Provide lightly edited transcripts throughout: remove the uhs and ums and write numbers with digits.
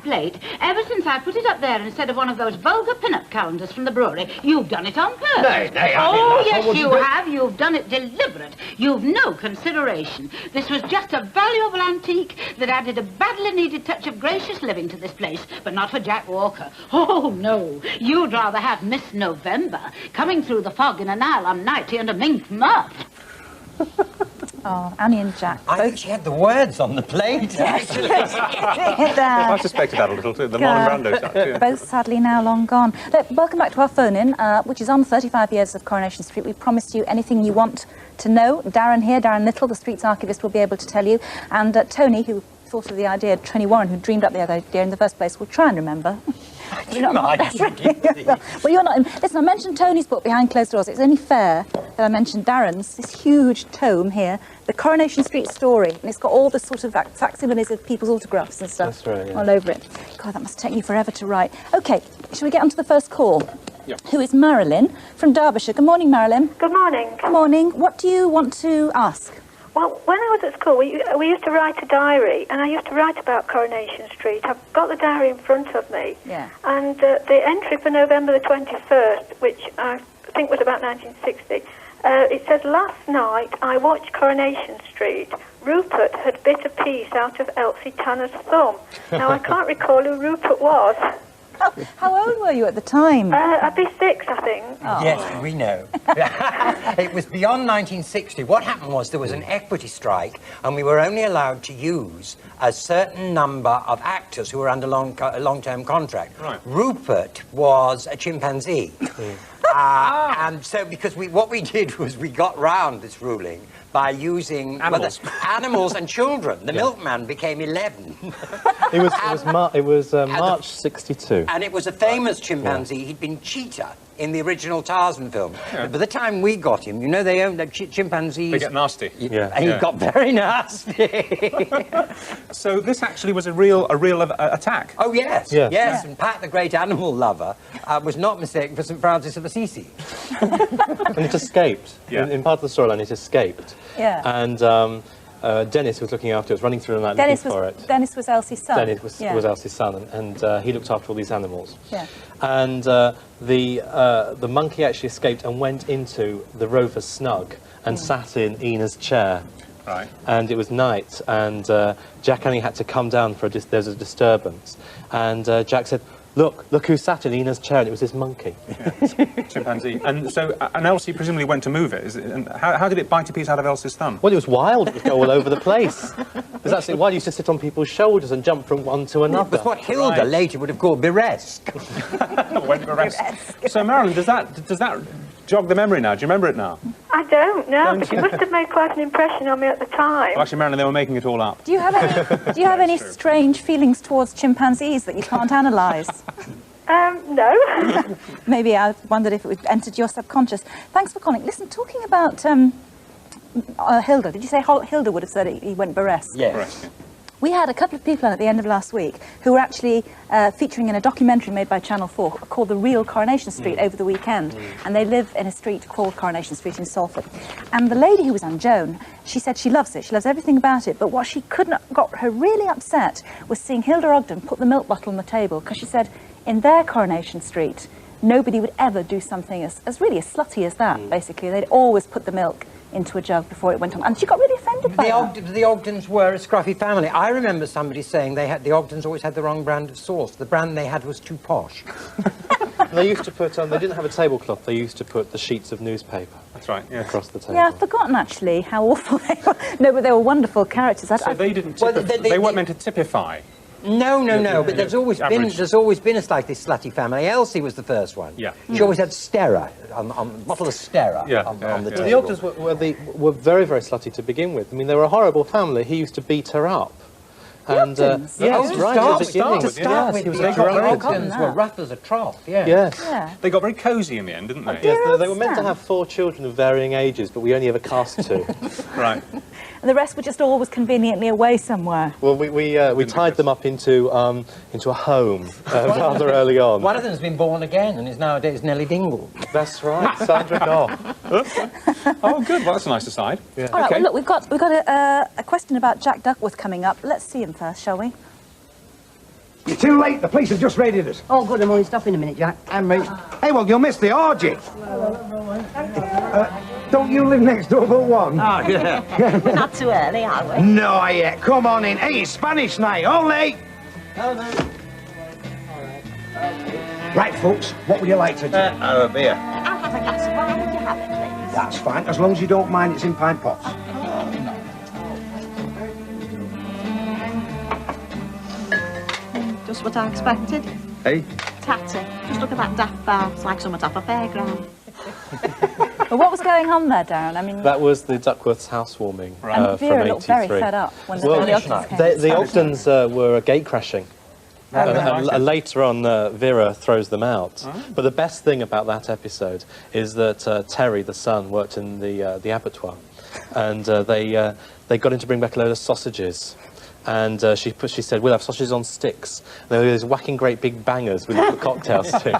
plate, ever since I put it up there instead of one of those vulgar pin-up calendars from the brewery. You've done it on purpose. Oh, yes, you have. You've done it deliberate. You've no consideration. This was just a valuable antique that added a badly needed touch of gracious living to this place, but not for Jack Walker. Oh, no. You'd rather have Miss November coming through the fog in a nylon nightie and a mink muff. Oh, Annie and Jack. I think she had the words on the plate, actually. I suspected that a little too. The Marlon Brando touch, yeah. Both sadly now long gone. Look, welcome back to our phone-in, which is on 35 years of Coronation Street. We promised you anything you want to know. Daran here, Daran Little, the street's archivist, will be able to tell you. And Tony, who thought of the idea, Tony Warren, who dreamed up the idea in the first place, will try and remember. Well, you're not. Listen, I mentioned Tony's book, Behind Closed Doors. It's only fair that I mentioned Darren's, this huge tome here, The Coronation Street Story. And it's got all the sort of facsimiles of people's autographs and stuff. That's right, yeah. All over it. God, that must take you forever to write. OK, shall we get on to the first call? Yeah. Who is Marilyn from Derbyshire. Good morning, Marilyn. Good morning. Good morning. What do you want to ask? Well, when I was at school, we used to write a diary, and I used to write about Coronation Street. I've got the diary in front of me. Yeah. And the entry for November the 21st, which I think was about 1960, it says, last night I watched Coronation Street. Rupert had bit a piece out of Elsie Tanner's thumb. Now, I can't recall who Rupert was. How old were you at the time? I'd be 6, I think. Oh. Yes, we know. It was beyond 1960. What happened was there was an equity strike, and we were only allowed to use a certain number of actors who were under long-term contract. Right. Rupert was a chimpanzee. And so, because what we did was we got round this ruling by using animals, animals and children. The milkman became 11. It was March 62. And it was a famous chimpanzee. He'd been Cheetah in the original Tarzan film. Yeah. But by the time we got him, you know, they owned chimpanzees. They get nasty. Yeah. And he got very nasty. So this actually was a real attack. Oh, yes. Yes. Yes. And Pat, the great animal lover, was not mistaken for St. Francis of Assisi. And it escaped. Yeah. In part of the storyline, it escaped. Yeah. And Dennis was looking after it, was running through the night looking for it. Dennis was Elsie's son. Dennis was Elsie's son, and he looked after all these animals. Yeah. And the monkey actually escaped and went into the Rover's snug and sat in Ina's chair. Right. And it was night, and Jack only had to come down for there's a disturbance. And Jack said, Look who sat in Ina's chair, and it was this monkey. Yeah. Chimpanzee. And so, and Elsie presumably went to move it. And how did it bite a piece out of Elsie's thumb? Well, it was wild. It would go all over the place. It was absolutely wild. It used to sit on people's shoulders and jump from one to another. That's what Hilda later would have called burlesque. Went burlesque. So, Marilyn, does that jog the memory now? Do you remember it now? I don't know, but it must have made quite an impression on me at the time. Well, actually, Marilyn, they were making it all up. Do you have any strange feelings towards chimpanzees that you can't analyse? No. Maybe I wondered if it entered your subconscious. Thanks for calling. Listen, talking about Hilda, did you say Hilda would have said he went burlesque? Yes. Burlesque. We had a couple of people at the end of last week who were actually featuring in a documentary made by Channel 4 called The Real Coronation Street over the weekend. And they live in a street called Coronation Street in Salford. And the lady who was on, Joan, she said she loves it. She loves everything about it. But what she got her really upset was seeing Hilda Ogden put the milk bottle on the table, because she said in their Coronation Street, nobody would ever do something as really as slutty as that, basically. They'd always put the milk into a jug before it went on. And she got really offended by that. The Ogdens were a scruffy family. I remember somebody saying the Ogdens always had the wrong brand of sauce. The brand they had was too posh. They used to put they didn't have a tablecloth. They used to put the sheets of newspaper. That's right. Yeah. Across the table. Yeah, I've forgotten actually how awful they were. No, but they were wonderful characters. So they didn't. They weren't meant to typify. No. But there's always been a slightly slutty family. Elsie was the first one. Yeah. She always had Stera on a bottle of Stera on the table. The Ogdens were very, very slutty to begin with. I mean, they were a horrible family. He used to beat her up. And yes, right at the beginning. To start with, the Ogdens were rough as a trough. Yes. Yeah. They got very cosy in the end, didn't they? Yes, they were meant to have 4 children of varying ages, but we only ever cast 2. Right. And the rest were just always conveniently away somewhere. Well, we tied them up into a home rather early on. One of them's been born again and is nowadays Nellie Dingle. That's right, Sandra Goff. Oh, good. Well, that's a nice aside. Yeah. All right, Okay. well, look, we've got a question about Jack Duckworth coming up. Let's see him first, shall we? You're too late. The police have just raided us. Oh, good. I'm only stopping a minute, Jack. And me. Hey, well, you'll miss the orgy. Don't you live next door but one? Oh, yeah. We're not too early, are we? No, yet. Come on in. Hey, it's Spanish night. Only. Right, folks. What would you like to do? A beer. I'll have a glass of wine. Would you have it, please? That's fine, as long as you don't mind it's in pint pots. Just what I expected. Hey? Tatty. Just look at that daft bar. It's like someone's off a fairground. Well, what was going on there, Darren? I mean, That was the Duckworth's housewarming and Vera from looked very 83. fed up when the Well, Ogdens came. the Ogdens were gate crashing. And later on, Vera throws them out. Oh. But the best thing about that episode is that Terry, the son, worked in the abattoir, and they got him to bring back a load of sausages. And she said, we'll have sausages on sticks. And they were these whacking great big bangers with little cocktails too.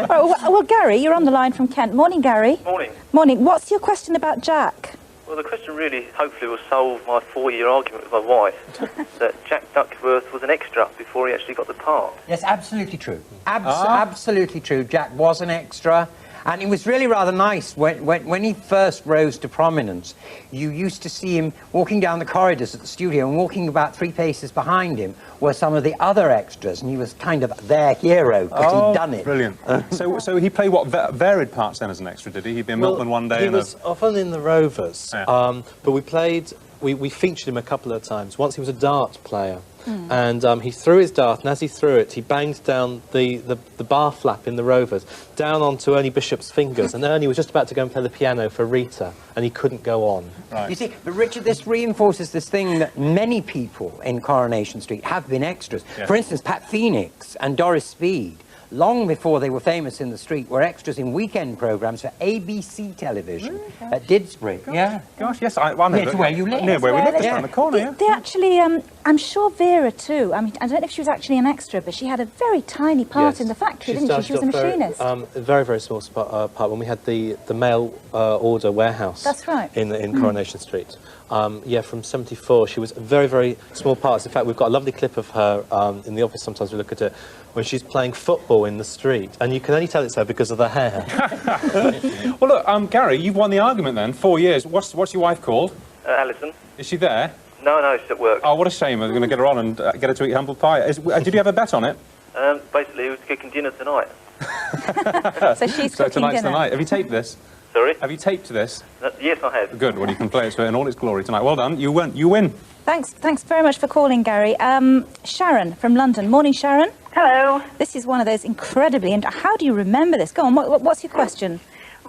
Well, Gary, you're on the line from Kent. Morning, Gary. Morning. Morning. What's your question about Jack? Well, the question really, hopefully, will solve my 4-year argument with my wife that Jack Duckworth was an extra before he actually got the part. Yes, absolutely true. Absolutely true. Jack was an extra. And it was really rather nice when he first rose to prominence. You used to see him walking down the corridors at the studio, and walking about 3 paces behind him were some of the other extras, and he was kind of their hero because he'd done it. Brilliant. So he played what, varied parts then as an extra, did he? He'd be a milkman one day. He was often in the Rovers, Yeah. but we featured him a couple of times. Once he was a dart player. And he threw his dart, and as he threw it, he banged down the bar flap in the Rovers down onto Ernie Bishop's fingers, and Ernie was just about to go and play the piano for Rita, and he couldn't go on. Right. You see, but Richard, this reinforces this thing that many people in Coronation Street have been extras. Yeah. For instance, Pat Phoenix and Doris Speed, long before they were famous in the street, were extras in weekend programmes for ABC television at Didsbury. Yeah. Gosh, yes, I know. Near to where you live. Near where we live, just Yeah. around the corner, yeah. They actually, I'm sure Vera too. I mean, I don't know if she was actually an extra, but she had a very tiny part in the factory, didn't she? She was a machinist. A very, very small part when we had the mail order warehouse. That's right. In Coronation Street. Yeah, from 74, she was a very, very small part. In fact, we've got a lovely clip of her in the office. Sometimes we look at it when she's playing football in the street, and you can only tell it's her because of the hair. Well, look, Gary, you've won the argument then. 4 years. What's your wife called? Alison? Is she there? No, she's at work. Oh, what a shame. I was going to get her on and get her to eat humble pie. Did you have a bet on it? Basically, he was cooking dinner tonight. So she's So cooking tonight's dinner. the night. Have you taped this? Sorry? Have you taped this? Yes, I have. Good. Well, you can play it in all its glory tonight. Well done. You win. Thanks very much for calling, Gary. Sharon from London. Morning, Sharon. Hello. This is one of those incredibly... How do you remember this? Go on, what's your question?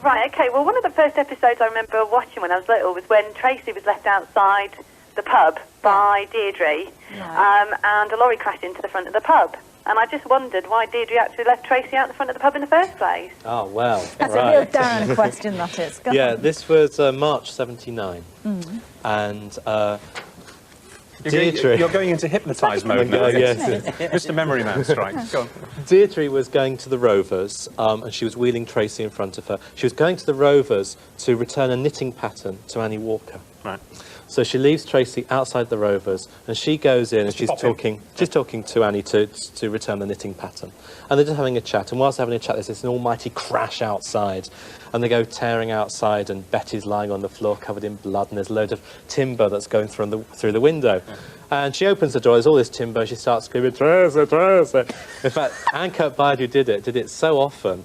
Right, OK, well, one of the first episodes I remember watching when I was little was when Tracy was left outside the pub by Deirdre, and a lorry crashed into the front of the pub. And I just wondered why Deirdre actually left Tracy out the front of the pub in the first place. Oh, well. That's a real Darren question, that is. Go Yeah, on. this was March 79. And... Deirdre. You're going into hypnotise mode now. Yes. Mr. Memory Man strikes. Go on. Deirdre was going to the Rovers, and she was wheeling Tracy in front of her. She was going to the Rovers to return a knitting pattern to Annie Walker. Right. So she leaves Tracy outside the Rovers, and she goes in and she's talking to Annie to return the knitting pattern. And they're just having a chat, and whilst they're having a chat, there's this almighty crash outside, and they go tearing outside, and Betty's lying on the floor covered in blood, and there's a load of timber that's going through the window. And she opens the door, there's all this timber, she starts screaming, Tracy, Tracy. In fact, Anne Kirkbride, who did it so often.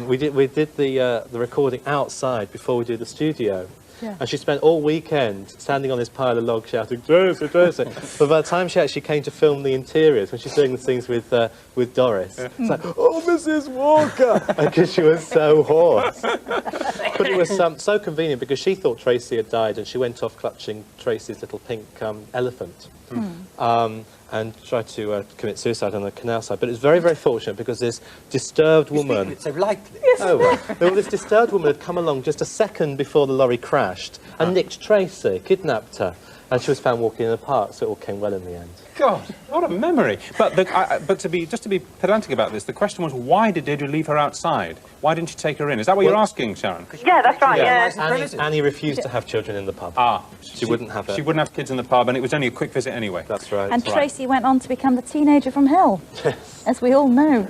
We did the recording outside before we do the studio. Yeah. And she spent all weekend standing on this pile of logs shouting, Tracy, Tracy. But by the time she actually came to film the interiors, when she's doing the scenes with Doris, it's like, oh, Mrs. Walker! Because she was so hoarse. But it was so convenient because she thought Tracy had died, and she went off clutching Tracy's little pink elephant. And tried to commit suicide on the canal side. But it was very, very fortunate because this disturbed woman... It's so lightly. This disturbed woman had come along just a second before the lorry crashed and nicked Tracy, kidnapped her. And she was found walking in the park, so it all came well in the end. God, what a memory. But to be pedantic about this, the question was, why did Deirdre leave her outside? Why didn't you take her in? Is that what you're asking, Sharon? Yeah, that's right, yeah. Annie refused to have children in the pub. She wouldn't have it. She wouldn't have kids in the pub, and it was only a quick visit anyway. That's right. And Tracy went on to become the teenager from hell, as we all know.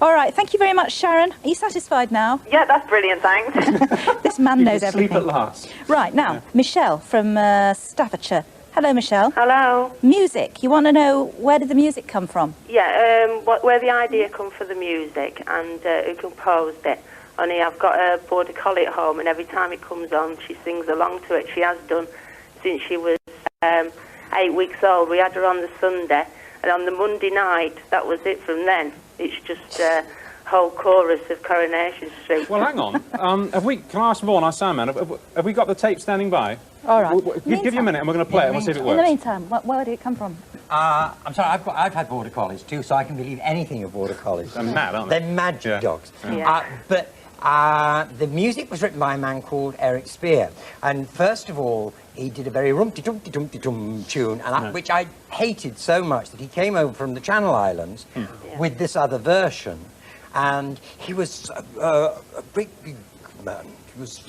All right, thank you very much, Sharon. Are you satisfied now? Yeah, that's brilliant, thanks. This man knows everything. Sleep at last. Right, now, Michelle from Staffordshire. Hello, Michelle. Hello. Music. You want to know, where did the music come from? Yeah, where the idea come for the music and who composed it. Only I've got a border collie at home, and every time it comes on, she sings along to it. She has done since she was 8 weeks old. We had her on the Sunday, and on the Monday night, that was it from then. It's just a whole chorus of Coronation Street. Well, hang on. Can I ask Vaughan, our soundman, have we got the tape standing by? All right. Give you a minute and we're going to play it and we'll see if it works. In the meantime, where did it come from? I'm sorry, I've had border collies too, so I can believe anything of border collies. They're mad, aren't they? They're magic dogs. Yeah. The music was written by a man called Eric Spear, and first of all, he did a very rumpty-dumpty-dum tune, and which I hated so much that he came over from the Channel Islands with this other version, and he was a big man. He was,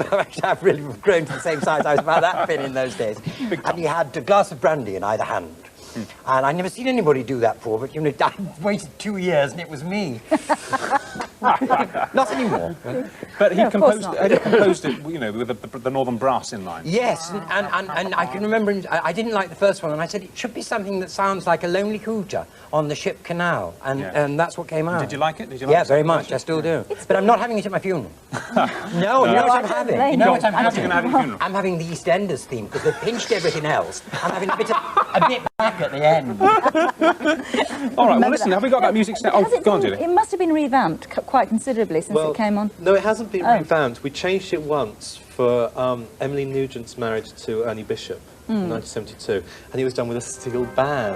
I've really grown to the same size I was about that thin in those days, and he had a glass of brandy in either hand. And I'd never seen anybody do that before, but, you know, I waited 2 years and it was me. Not anymore. But he composed it, you know, with the Northern Brass in mind. Yes, and I can remember him, I didn't like the first one, and I said it should be something that sounds like a lonely hooter on the ship canal, and that's what came out. Did you like it? Did you like it? Very much, I still do. But I'm not having it at my funeral. No, you know what I'm having? You know what I'm having? I'm having the EastEnders theme, because they've pinched everything else. I'm having a bit back at the end. All right, well, listen, have we got that music set? Oh, go on, Julie. It must have been revamped quite considerably since it came on. No, it hasn't been revamped. We changed it once for Emily Nugent's marriage to Ernie Bishop in 1972, and it was done with a steel band.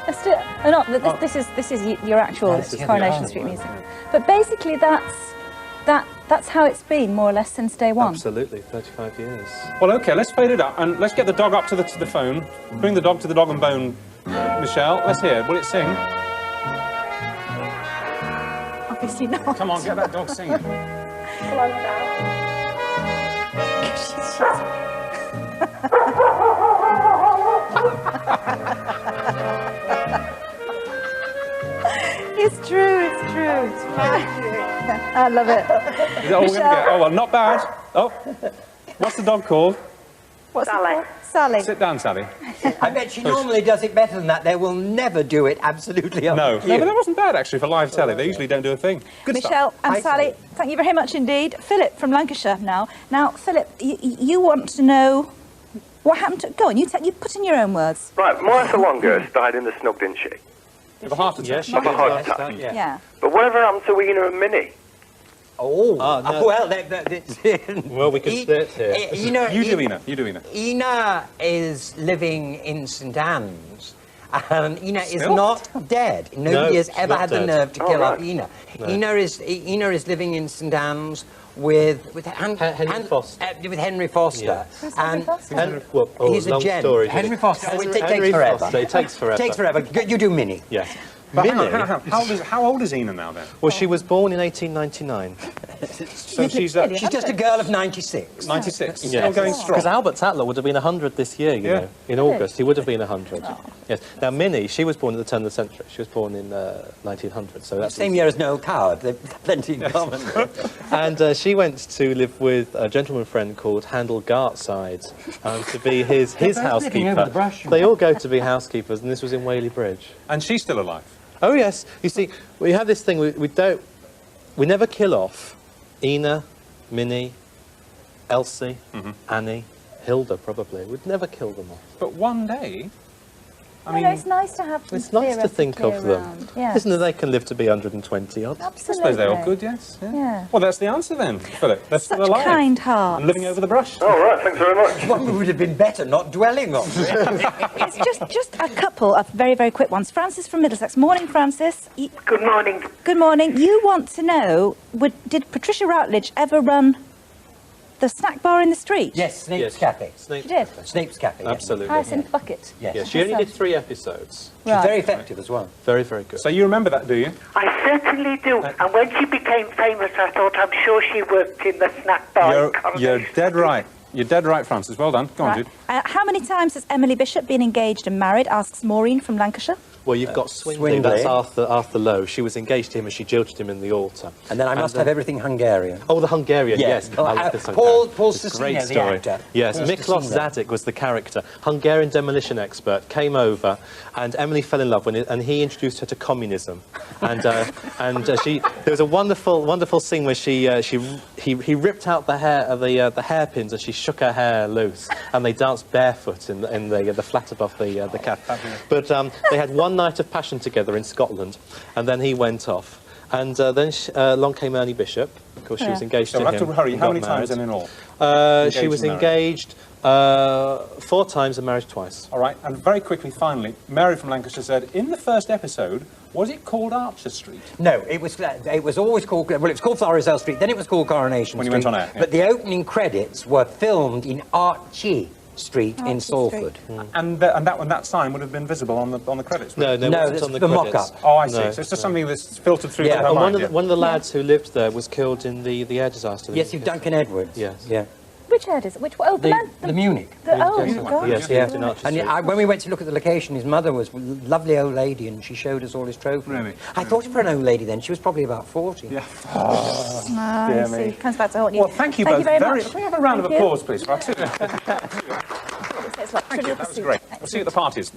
This is your actual Coronation Street music. But basically, that's how it's been, more or less, since day one. Absolutely, 35 years. Well, OK, let's fade it up, and let's get the dog up to the phone. Bring the dog to the dog and bone, Michelle. Let's hear it. Will it sing? Obviously not. Come on, get that dog singing. Come on, It's true, it's true. I love it. Is that all we're going to get? Oh, well, not bad. Oh, what's the dog called? What's Sally. Sally. Sit down, Sally. I bet she normally does it better than that. They will never do it absolutely on No, but that wasn't bad, actually, for live telly. They usually don't do a thing. Good Michelle stuff. and Sally, thank you very much indeed. Philip from Lancashire now. Now, Philip, you want to know what happened to... Go on, you put in your own words. Right, Martha Longhurst died in the snug, didn't she? Of a heart attack. Of a heart attack. Yeah. But whatever happened to Ina and Minnie? Oh, no. Well, we could sit here. You know, you do Ina. Ina is living in St Anne's, and Ina is not dead. Nobody has ever had the nerve to kill off Ina. No. Ina is living in St Anne's with Henry Foster. Yes. And he's a gent. Story. Henry Foster. It takes forever. Takes forever. You do Minnie. Yes. But hang on. How old is Ina now, then? Well, she was born in 1899. So she's just a girl of 96. 96. Still going strong. Because Albert Tatler would have been 100 this year, you know. In August, he would have been 100. Yes. Now, Minnie, she was born at the turn of the century. She was born in 1900. So that's same year as Noel Coward. They've plenty in common. And she went to live with a gentleman friend called Handel Gartside to be his housekeeper. They all go to be housekeepers, and this was in Whaley Bridge. And she's still alive. Oh yes, you see, we have this thing. We never kill off Ina, Minnie, Elsie, Annie, Hilda. Probably we'd never kill them off. But one day, I mean, it's nice to have. It's nice to think of them. Yes. Isn't it? They can live to be 120 odd. Absolutely. I suppose they're all good. Yes. Yeah. Well, that's the answer then, Philip. They're still alive. Kind heart. And living over the brush. All right. Thanks very much. What would have been better not dwelling on? It's just a couple of very, very quick ones. Francis from Middlesex. Morning, Francis. Good morning. Good morning. You want to know, did Patricia Routledge ever run the snack bar in the street? Yes, Snape's Yes. Cafe. Snape's She did? Cafe. Snape's Cafe, yes. Absolutely. Hyacinth Bucket. Yes. Yeah, she only did 3 episodes. She's very effective as well. Very, very good. So you remember that, do you? I certainly do. And when she became famous, I thought, I'm sure she worked in the snack bar. You're dead right. You're dead right, Francis. Well done. Go on, Right. Jude. How many times has Emily Bishop been engaged and married, asks Maureen from Lancashire? Well, you've got Swindley, Swindley. that's Arthur Lowe. She was engaged to him and she jilted him in the altar. And then I must have everything Hungarian. Oh, the Hungarian, yes. Oh, I love this Paul It's a Cecina, great the story. actor. Yes, Paul Miklos Cecina. Zadig was the character. Hungarian demolition expert, came over, and Emily fell in love with it, and he introduced her to communism. And there was a wonderful scene where he ripped out the hairpins and she shook her hair loose, and they danced barefoot in the flat above the cafe. But they had one night of passion together in Scotland, and then he went off. And then along came Ernie Bishop. Of course, she was engaged So to we'll him. have to hurry. and How got many times married. then in all? She was and married? engaged 4 times and married twice. All right, and very quickly, finally, Mary from Lancashire said, in the first episode, was it called Archer Street? No, it was always called, well, it was called Florizel Street, then it was called Coronation When you Street. went on air, yeah. But the opening credits were filmed in Archie Street in Salford. And that sign would have been visible on the credits. No, wouldn't it? it wasn't that's on the the credits. mock-up. Oh, I see. No, So it's just something that's filtered through Yeah, to her And mind. one of the lads who lived there was killed in the air disaster. Yes, you've Duncan Edwards. Yes. Yeah. Which head is it? Which one? Oh, The Munich. oh, my God. Yes, he lived in Archer And Street. when we went to look at the location, his mother was a lovely old lady, and she showed us all his trophies. Really? I thought for an old lady then, she was probably about 40. Yeah. You see, comes back to haunt you. Well, thank you both very very much. much. Can we have a round of Thank you. applause, please, for our two? It's like Thank you. Trivial That was Pursuit. great. We'll see you at the parties.